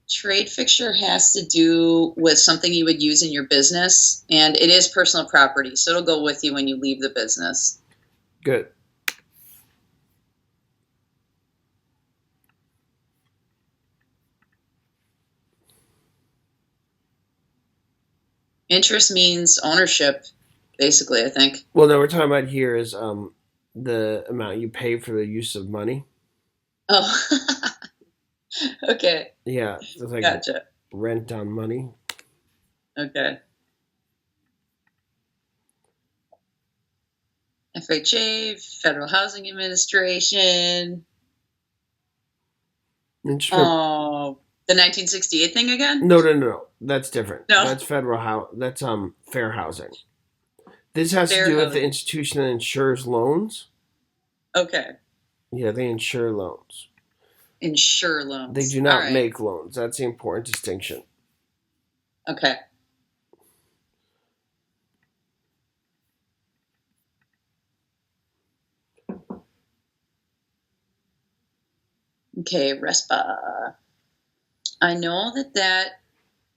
Speaker 2: Trade fixture has to do with something you would use in your business, and it is personal property, so it'll go with you when you leave the business.
Speaker 1: Good.
Speaker 2: Interest means ownership, basically, I think.
Speaker 1: Well, no, we're talking about here is the amount you pay for the use of money.
Speaker 2: Oh, okay.
Speaker 1: Yeah, it's like
Speaker 2: Gotcha.
Speaker 1: Rent on money.
Speaker 2: Okay. FHA, Federal Housing Administration. Oh, the 1968 thing again?
Speaker 1: No. That's different.
Speaker 2: No.
Speaker 1: That's that's fair housing. This has to do with the institution that insures loans.
Speaker 2: Okay.
Speaker 1: Yeah, they insure loans.
Speaker 2: Insure loans.
Speaker 1: They do not make loans. That's the important distinction.
Speaker 2: Okay. Okay, RESPA. I know that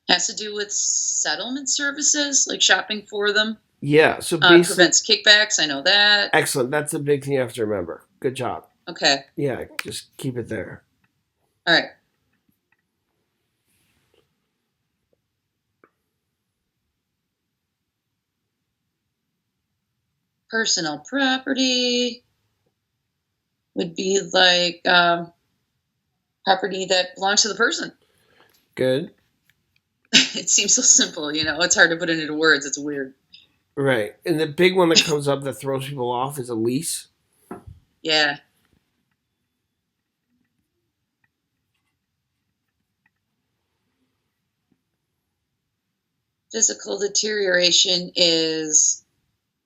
Speaker 2: has to do with settlement services, like shopping for them.
Speaker 1: Yeah, so basically
Speaker 2: prevents kickbacks. I know that.
Speaker 1: Excellent. That's a big thing you have to remember. Good job.
Speaker 2: Okay.
Speaker 1: Yeah, just keep it there.
Speaker 2: All right. Personal property would be like property that belongs to the person.
Speaker 1: Good.
Speaker 2: It seems so simple, it's hard to put it into words. It's weird.
Speaker 1: Right. And the big one that comes up that throws people off is a lease.
Speaker 2: Yeah. Physical deterioration is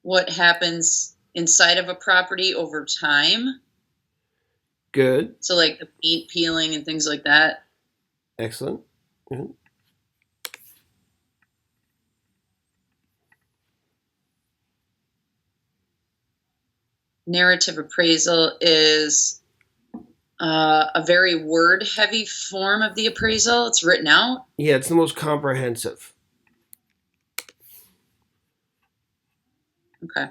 Speaker 2: what happens inside of a property over time.
Speaker 1: Good.
Speaker 2: So like the paint peeling and things like that.
Speaker 1: Excellent. Mm-hmm.
Speaker 2: Narrative appraisal is a very word-heavy form of the appraisal. It's written out.
Speaker 1: Yeah, it's the most comprehensive.
Speaker 2: Okay.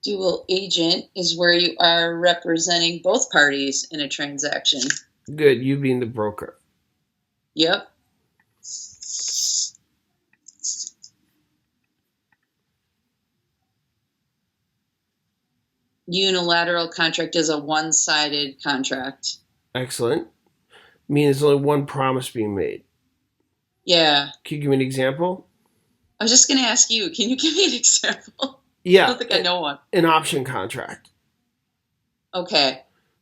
Speaker 2: Dual agent is where you are representing both parties in a transaction.
Speaker 1: Good, you being the broker.
Speaker 2: Yep. Unilateral contract is a one-sided contract.
Speaker 1: Excellent. Meaning there's only one promise being made.
Speaker 2: Yeah.
Speaker 1: Can you give me an example?
Speaker 2: I was just going to ask you, can you give me an example?
Speaker 1: Yeah.
Speaker 2: I don't think I know one.
Speaker 1: An option contract.
Speaker 2: Okay.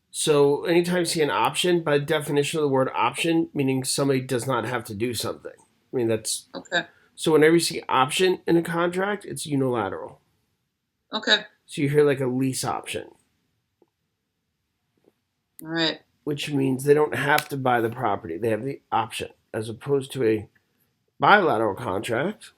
Speaker 1: So anytime you see an option, by definition of the word option, meaning somebody does not have to do something. I mean, that's...
Speaker 2: Okay.
Speaker 1: So whenever you see option in a contract, it's unilateral.
Speaker 2: Okay.
Speaker 1: So you hear like a lease option.
Speaker 2: All right.
Speaker 1: Which means they don't have to buy the property. They have the option. As opposed to a bilateral contract.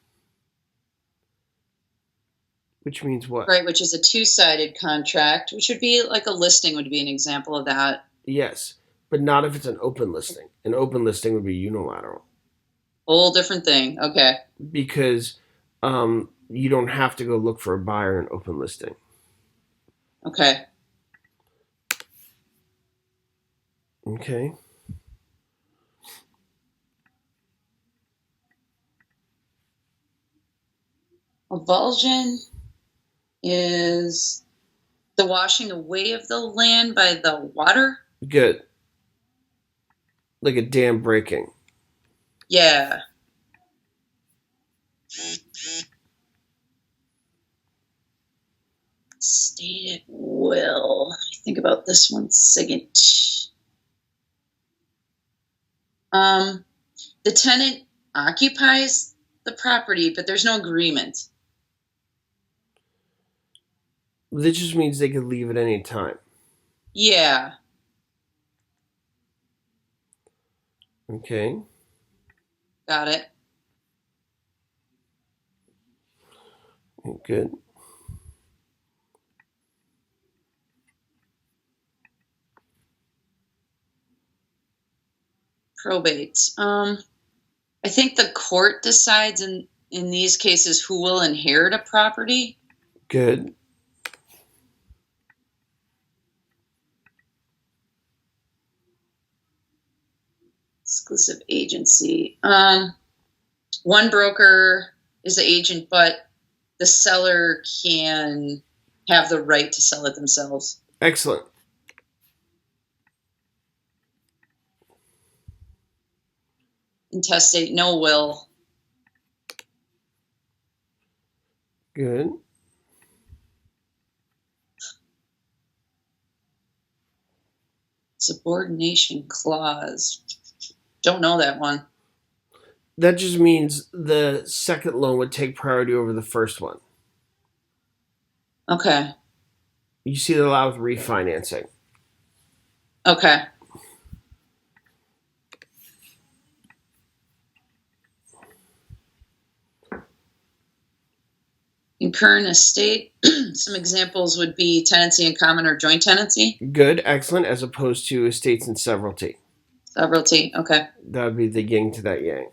Speaker 1: Which means what?
Speaker 2: Right, which is a two-sided contract, which would be like a listing would be an example of that.
Speaker 1: Yes, but not if it's an open listing. An open listing would be unilateral.
Speaker 2: Whole different thing. Okay.
Speaker 1: Because you don't have to go look for a buyer in an open listing.
Speaker 2: Okay.
Speaker 1: Okay.
Speaker 2: Avulsion is the washing away of the land by the water.
Speaker 1: Good. Like a dam breaking.
Speaker 2: Yeah. Stated will. Let me think about this 1 second. The tenant occupies the property, but there's no agreement.
Speaker 1: This just means they could leave at any time.
Speaker 2: Yeah.
Speaker 1: Okay.
Speaker 2: Got it.
Speaker 1: Good.
Speaker 2: Probate. I think the court decides in these cases who will inherit a property.
Speaker 1: Good.
Speaker 2: Exclusive agency. One broker is the agent, but the seller can have the right to sell it themselves.
Speaker 1: Excellent.
Speaker 2: Intestate, no will.
Speaker 1: Good.
Speaker 2: Subordination clause. Don't know that one.
Speaker 1: That just means the second loan would take priority over the first one.
Speaker 2: Okay.
Speaker 1: You see that a lot with refinancing.
Speaker 2: Okay. In current estate, some examples would be tenancy in common or joint tenancy.
Speaker 1: Good, excellent, as opposed to estates in severalty.
Speaker 2: Severalty, okay.
Speaker 1: That would be the yin to that yang.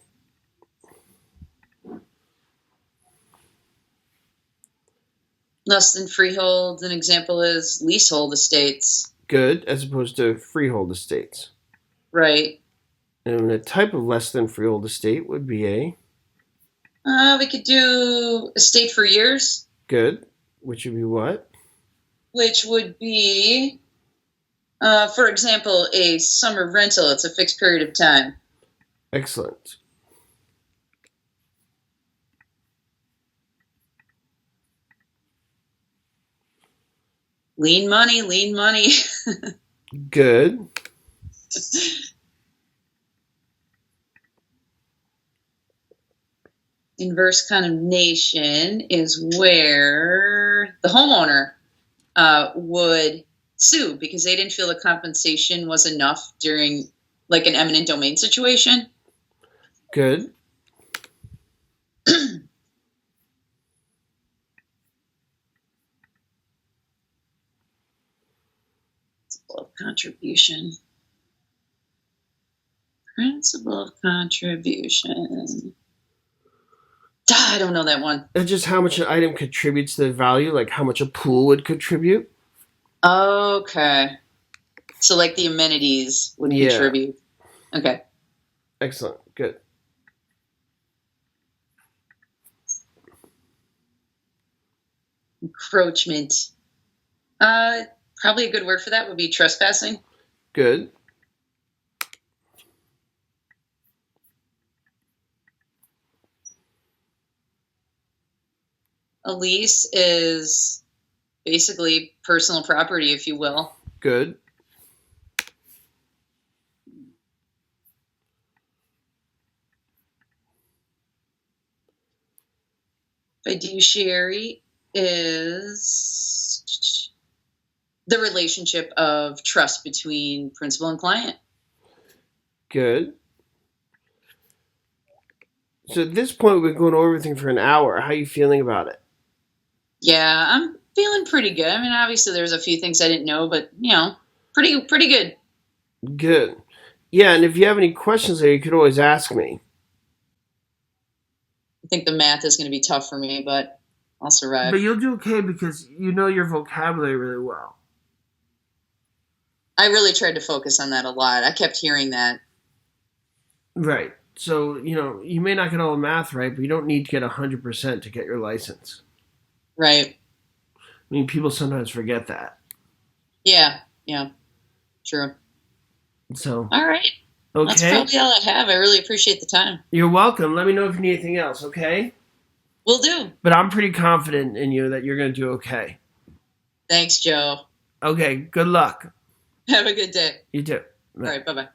Speaker 2: Less than freehold, an example is leasehold estates.
Speaker 1: Good, as opposed to freehold estates.
Speaker 2: Right.
Speaker 1: And a type of less than freehold estate would be a...
Speaker 2: we could do estate for years.
Speaker 1: Good. Which would be what?
Speaker 2: Which would be, for example, a summer rental. It's a fixed period of time.
Speaker 1: Excellent.
Speaker 2: Lien money, lien money.
Speaker 1: Good.
Speaker 2: Inverse condemnation is where the homeowner would sue because they didn't feel the compensation was enough during like an eminent domain situation.
Speaker 1: Good.
Speaker 2: Principle of contribution. Principle of contribution. I don't know that one.
Speaker 1: It's just how much an item contributes to the value, like how much a pool would contribute.
Speaker 2: Okay. So like the amenities would contribute. Okay.
Speaker 1: Excellent. Good.
Speaker 2: Encroachment. Probably a good word for that would be trespassing.
Speaker 1: Good.
Speaker 2: A lease is basically personal property, if you will.
Speaker 1: Good.
Speaker 2: Fiduciary is the relationship of trust between principal and client.
Speaker 1: Good. So at this point, we've been going over everything for an hour. How are you feeling about it?
Speaker 2: Yeah, I'm feeling pretty good. I mean, obviously there's a few things I didn't know, but, you know, pretty good.
Speaker 1: Good. Yeah, and if you have any questions there, you could always ask me.
Speaker 2: I think the math is going to be tough for me, but I'll survive.
Speaker 1: But you'll do okay because you know your vocabulary really well.
Speaker 2: I really tried to focus on that a lot. I kept hearing that.
Speaker 1: Right. So, you know, you may not get all the math right, but you don't need to get 100% to get your license.
Speaker 2: Right.
Speaker 1: I mean, people sometimes forget that.
Speaker 2: Yeah. True.
Speaker 1: So.
Speaker 2: All right. Okay. That's probably all I have. I really appreciate the time.
Speaker 1: You're welcome. Let me know if you need anything else, okay?
Speaker 2: Will do.
Speaker 1: But I'm pretty confident in you that you're going to do okay.
Speaker 2: Thanks, Joe.
Speaker 1: Okay. Good luck.
Speaker 2: Have a good day.
Speaker 1: You too.
Speaker 2: Bye. All right. Bye-bye.